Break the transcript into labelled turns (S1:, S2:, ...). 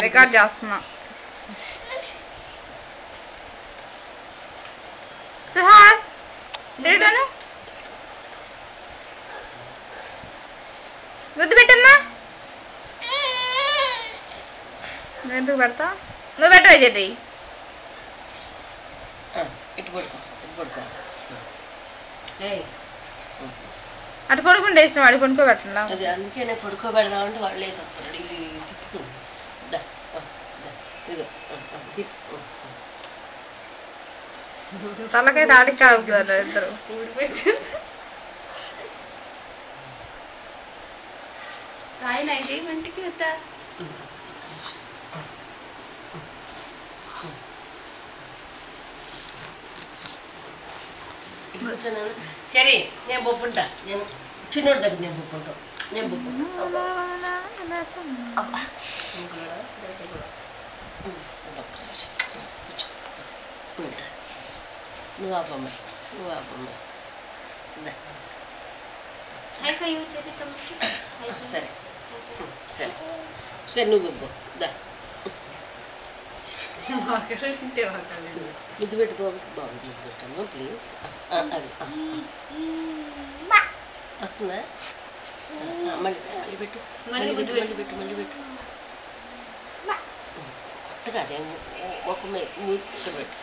S1: Record చేస్తున్నా. ముద్దు పెట్టమ్మా. నువ్వు ఎందుకు పెడతా? నువ్వు పెట్టవా చెల్లి? అటు పడుకుంటే ఇష్టం, అడి పడుకోబెట్టండి.
S2: అది అందుకే నేను పడుకోబెడదామంటే వాళ్ళు వేసేస్తారు. తిప్పుతుంది.
S1: తలకైతే ఆడికి కాదు ఇద్దరు. ఆయన ఇంటికి వద్దా?
S2: సరే నేను బొప్పుంటా. నేను చిన్నోడి దగ్గర నేను బొప్పుంటావు. నేను బొప్పుంటా. నువ్వు ఆపమ్మ, నువ్వు ఆపమ్మ. సరే సరే సరే నువ్వు బొబ్బు దా. ముద్దు పెట్టుకోవాలి. బాగుంది. ముద్దు పెట్టాము ప్లీజ్. అది వస్తుందా? మళ్ళీ మళ్ళీ పెట్టు, మళ్ళీ పెట్టు, మళ్ళీ పెట్టు, మళ్ళీ పెట్టు. కొత్తగా అదే ఒక ఇక్కడ పెట్టు.